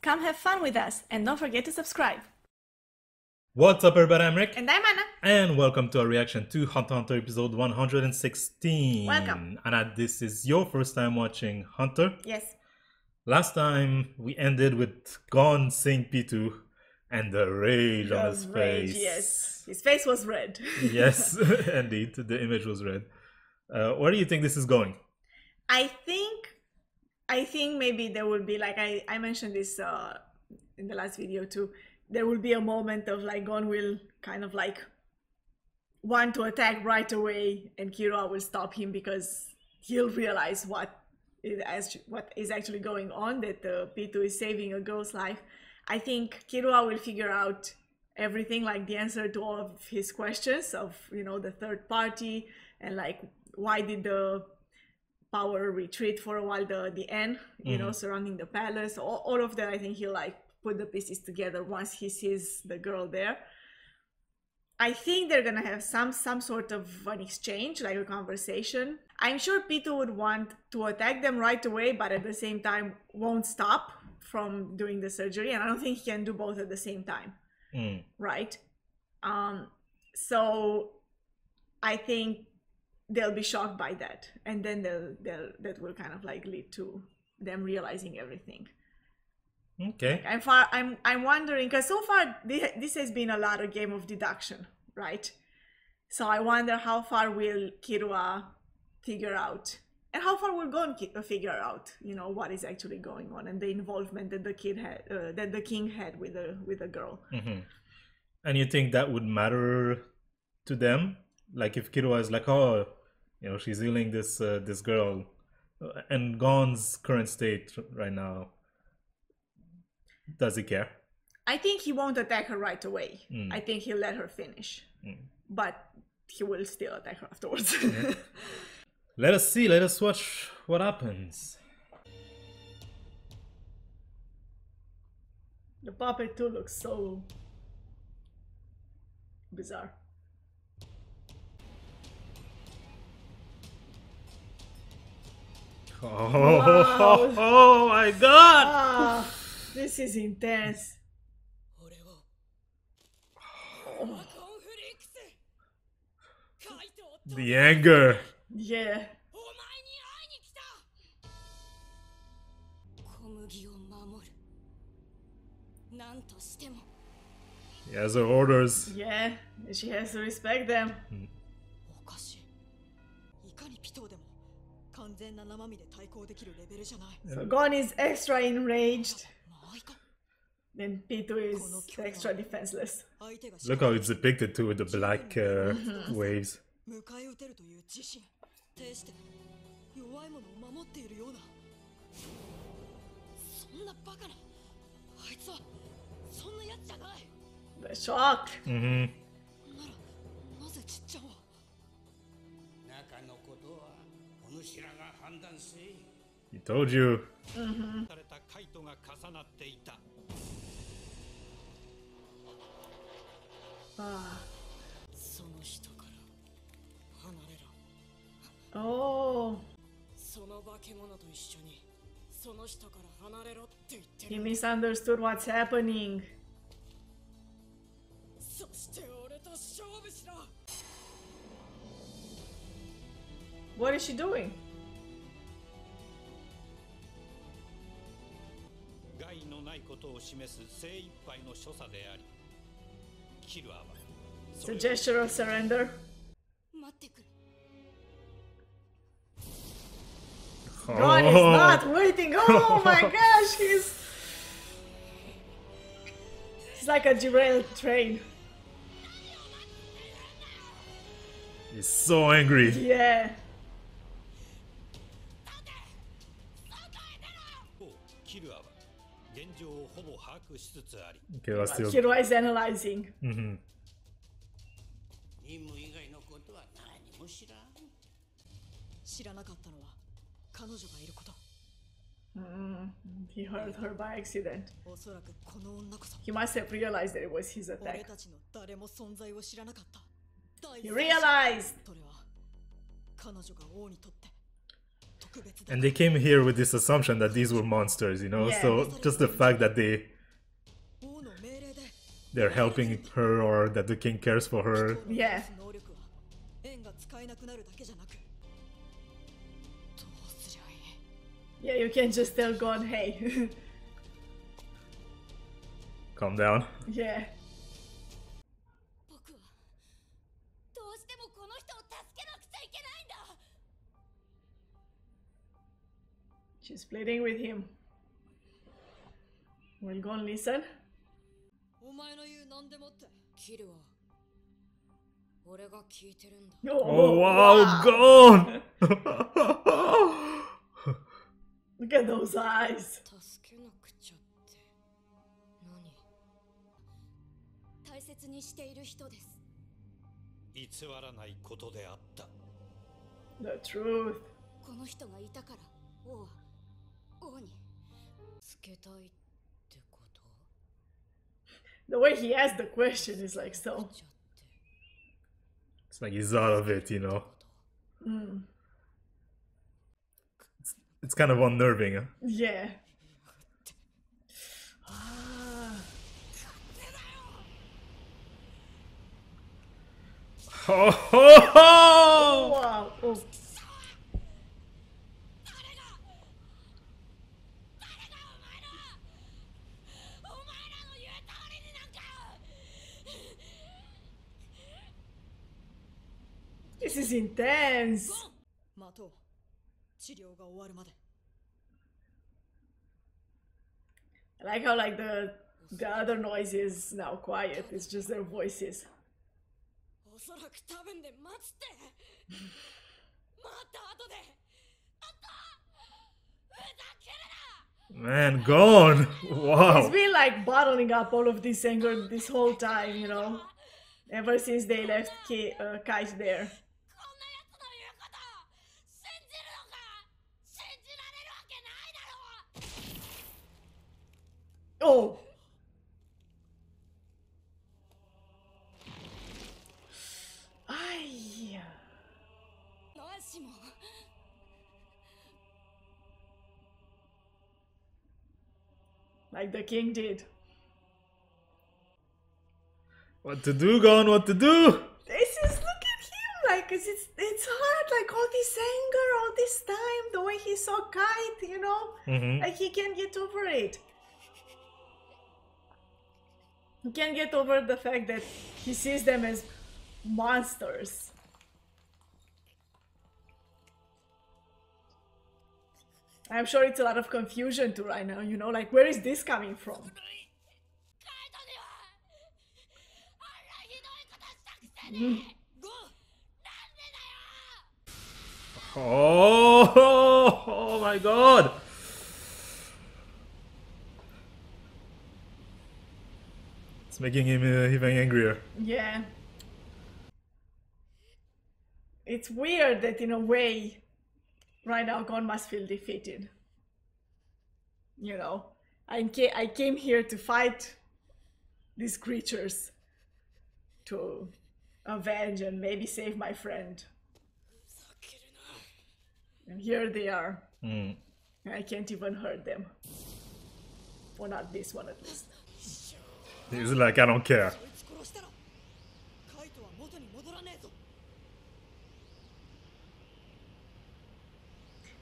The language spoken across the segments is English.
Come have fun with us and don't forget to subscribe. What's up, everybody? I'm Rick. And I'm Anna. And welcome to our reaction to Hunter x Hunter episode 116. Welcome. Anna, this is your first time watching Hunter. Yes. Last time we ended with Gon seeing Pitou and the rage on his face. Yes. His face was red. Yes, indeed. The image was red. Where do you think this is going? I think maybe there will be, like I mentioned this in the last video too, there will be a moment of like Gon will kind of like want to attack right away and Killua will stop him because he'll realize what is actually going on, that Pitou is saving a girl's life. I think Killua will figure out everything, like the answer to all of his questions of, you know, the third party and like why did the power retreat for a while, the end, you know, surrounding the palace, all of that. I think he'll like put the pieces together once he sees the girl there. I think they're gonna have some sort of an exchange, like a conversation. I'm sure Pitou would want to attack them right away, but at the same time won't stop from doing the surgery, and I don't think he can do both at the same time. Right? So I think they'll be shocked by that, and then that will kind of like lead to them realizing everything. Okay. I'm wondering, because so far this has been a lot of game of deduction, right? So I wonder how far will Killua figure out, and how far will Gon figure out, you know, what is actually going on and the involvement that the kid had, that the king had with the girl. And you think that would matter to them? Like if Killua is like, oh, you know, she's healing this this girl, and Gon's current state right now, does he care? I think he won't attack her right away. I think he'll let her finish, but he will still attack her afterwards. Let us see. Let us watch what happens. The puppet too looks so bizarre. Oh, Wow. oh my god! Ah, this is intense. The anger. Yeah. He has her orders. Yeah, she has to respect them. So Gon is extra enraged, and Pitou is extra defenseless. Look how it's depicted too with the black waves. The shock. He told you. Oh. He misunderstood what's happening. What is she doing? It's a gesture of surrender. Gon is not waiting. Oh my gosh, he's like a derailed train. He's so angry. Yeah. Killua is analyzing. He heard her by accident. He must have realized that it was his attack. He realized! And they came here with this assumption that these were monsters, you know? Yeah. So just the fact that they're helping her or that the king cares for her. Yeah. Yeah, you can just tell God, hey. Calm down. Yeah. She's pleading with him. Well, go and listen. お前の言う何でもってキルは俺が聞いてるんだ Oh wow, gone! Look at those eyes. 助けなくちゃって何大切にしている人です偽らないことであった The truth. この人がいたから王は王につけたいってこと The way he asked the question is like so. ちゃって It's like he's out of it, you know? Mm. It's kind of unnerving, huh? Yeah. Ah. Ho ho ho! Wow. Oh. This is intense. 待とう治療が終わるまで I like how like the other noise is now quiet. It's just their voices. おそらく多分で待つって待った後であったふざけるな Man, gone! It's Wow! been like bottling up all of this anger this whole time, you know, ever since they left Kite there. こんなやつの言うこと信じるのか信じられるわけないだろ Oh. Ay. ナシも Like the king did. What to do, gone? What to do? This is, look at him, like it's hard, like all this anger, all this time, the way he saw Kite, you know, like he can't get over it. He can't get over the fact that he sees them as monsters. I'm sure it's a lot of confusion too right now, you know, like where is this coming from? カイトにはあんなひどいことしたくせにゴーなんでだよ Oh, oh my god! It's making him even angrier. Yeah. It's weird that in a way, right now God must feel defeated. You know, I came here to fight these creatures, to avenge and maybe save my friend. ふざけるな And here they are. Mm. I can't even hurt them. Or not this one at least. He's like, I don't care. こいつ殺したらカイトは元に戻らねえぞ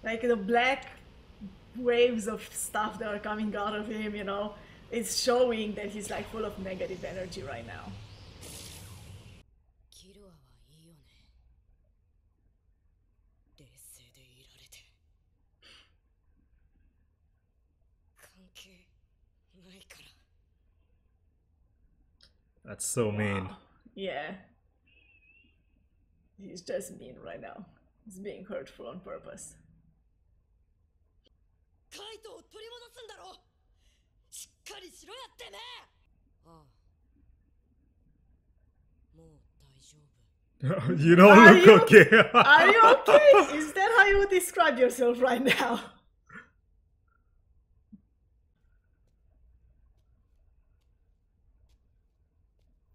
Like the black waves of stuff that are coming out of him, you know, it's showing that he's like full of negative energy right now. キルアはいいよね冷静でいられて関係ないから That's so mean. Yeah. He's just mean right now. He's being hurtful on purpose. カイトを取り戻すんだろしっかりしろやってめえああもう大丈夫 You don't Are look you- okay. Are you okay? Is that how you would describe yourself right now?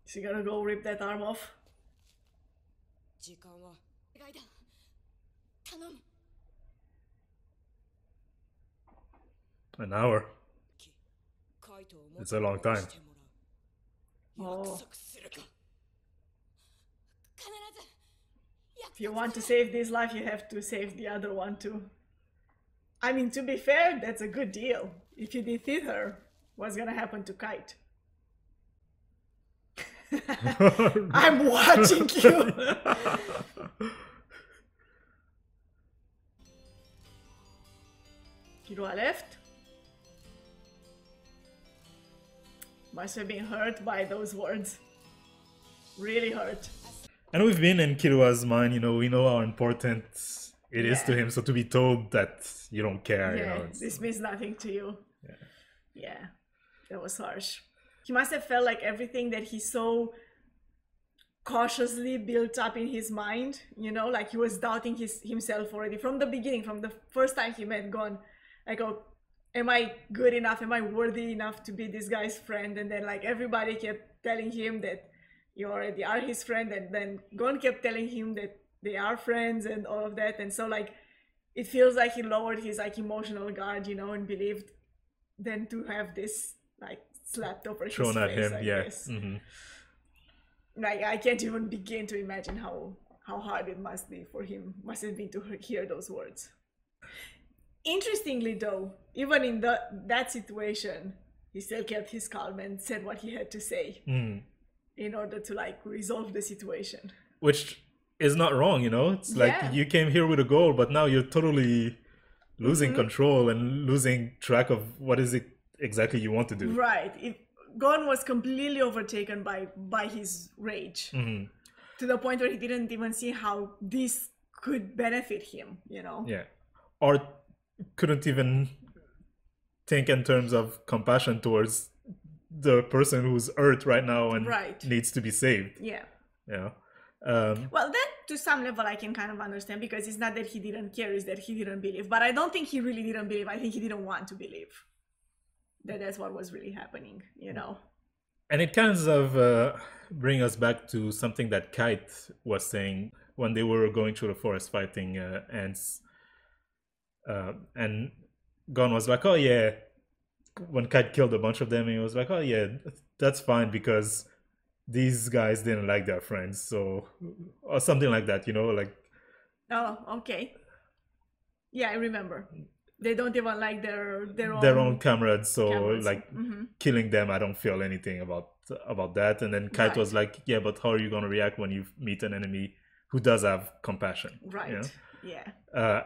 Is he gonna go rip that arm off? 時間はお願いだ頼む An hour. カイトを It's a long time. してもらう。約束するか。必ず。 If you want to save this life, you have to save the other one too. I mean, to be fair, that's a good deal. If you defeat her, what's gonna happen to Kite? I'm watching you. Kirua left. Must have been hurt by those words. Really hurt. And we've been in Kirua's mind, you know, we know how important it is to Yeah. him. So to be told that you don't care, you Yeah, know, it's, this means nothing to you. Yeah. Yeah, that was harsh. He must have felt like everything that he so cautiously built up in his mind, you know, like he was doubting himself already from the beginning, from the first time he met Gon. Like, oh, am I good enough? Am I worthy enough to be this guy's friend? And then like everybody kept telling him that you already are his friend, and then Gon kept telling him that they are friends and all of that. And so like it feels like he lowered his like emotional guard, you know, and believed then to have this like slapped over thrown his at face, him. I Yeah. guess. Mhm. Like I can't even begin to imagine how hard it must be for him, must have been to hear those words. Interestingly though, even in that situation, he still kept his calm and said what he had to say in order to like resolve the situation. Which is not wrong, you know? It's like Yeah. you came here with a goal, but now you're totally losing control and losing track of what is it exactly you want to do. Right. If Gon was completely overtaken by his rage to the point where he didn't even see how this could benefit him, you know? Yeah. Or couldn't even think in terms of compassion towards the person who's hurt right now and Right. needs to be saved. Yeah. You know? Well, that to some level I can kind of understand, because it's not that he didn't care, it's that he didn't believe. But I don't think he really didn't believe. I think he didn't want to believe that that's what was really happening, you know? And it kind of bring us back to something that Kite was saying when they were going through the forest fighting ants. And Gon was like, oh yeah, when Kite killed a bunch of them, he was like, oh yeah, that's fine because these guys didn't like their friends, so, or something like that, you know, like, Oh, okay. Yeah, I remember. They don't even like their own comrades, so comrades. like killing them, I don't feel anything about that. And then Kite Right. was like, yeah, but how are you going to react when you meet an enemy who does have compassion? Right. You know? Yeah.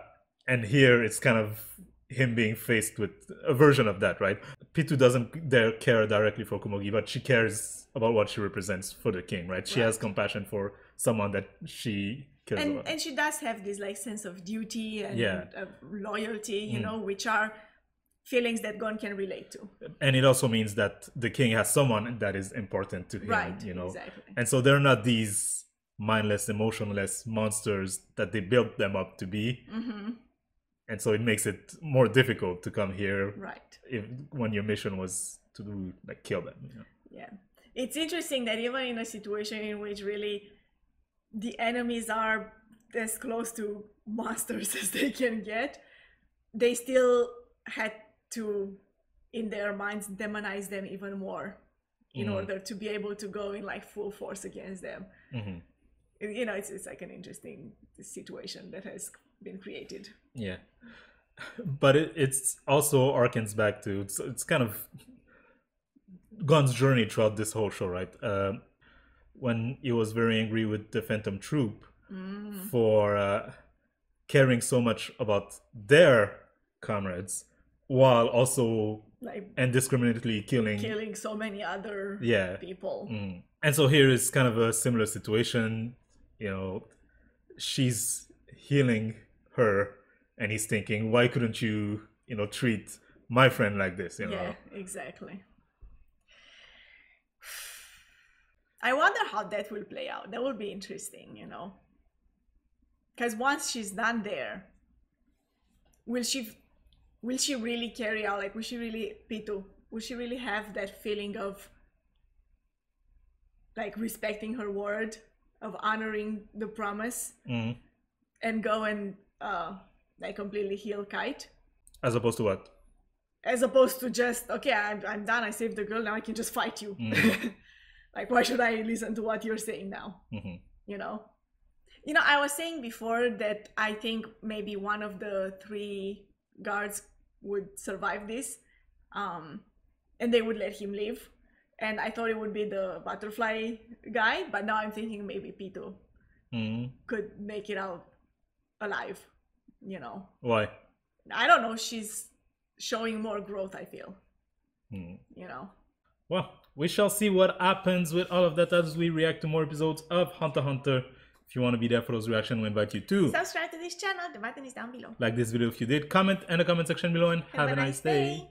And here it's kind of him being faced with a version of that, right? Pitu doesn't dare care directly for Kumogi, but she cares about what she represents for the king, right? She has Right. compassion for someone that she cares about. And she does have this like sense of duty and Yeah. loyalty, you know, which are feelings that Gon can relate to. And it also means that the king has someone that is important to him, Right, you know? exactly. And so they're not these mindless, emotionless monsters that they built them up to be. And so it makes it more difficult to come here Right. when your mission was to do, like, kill them, you know? Yeah. It's interesting that even in a situation in which really the enemies are as close to monsters as they can get, they still had to, in their minds, demonize them even more in order to be able to go in like full force against them. You know, it's like an interesting situation that has been created. Yeah. But it's also harkens back to, it's kind of Gon's journey throughout this whole show, right? When he was very angry with the Phantom Troop for caring so much about their comrades while also Like indiscriminately killing so many other Yeah. people. And so here is kind of a similar situation. You know, she's healing her, and he's thinking, why couldn't you, you know, treat my friend like this? You know, Yeah, exactly. I wonder how that will play out. That will be interesting, you know. Because once she's done there, will she really carry out, like, will she really, Pitu, will she really have that feeling of like respecting her word, of honoring the promise, and go and like completely heal Kite? as opposed to what? as opposed to just, okay, I'm done, I saved the girl, now I can just fight you. Like, why should I listen to what you're saying now? You know? You know, I was saying before that I think maybe one of the 3 guards would survive this, and they would let him live. And I thought it would be the butterfly guy, but now I'm thinking maybe Pitou could make it out alive, you know? Why? I don't know, she's showing more growth, I feel. You know? Well, we shall see what happens with all of that as we react to more episodes of Hunter x Hunter. If you want to be there for those reactions, we invite you to subscribe to this channel, the button is down below. like this video if you did, comment in the comment section below, and have a nice day.